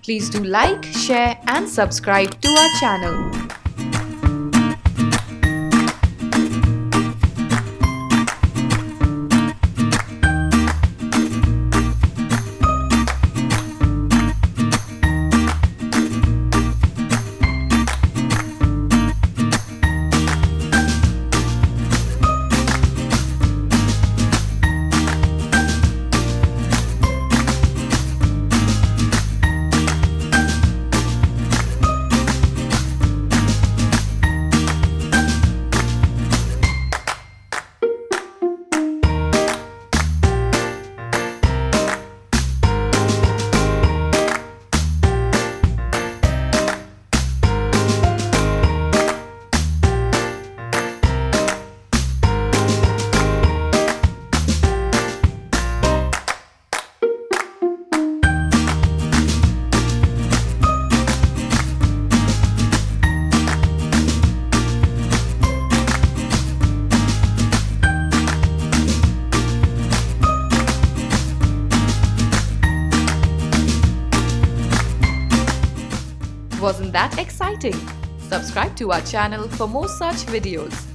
Please do like, share and subscribe to our channel. Wasn't that exciting? Subscribe to our channel for more such videos.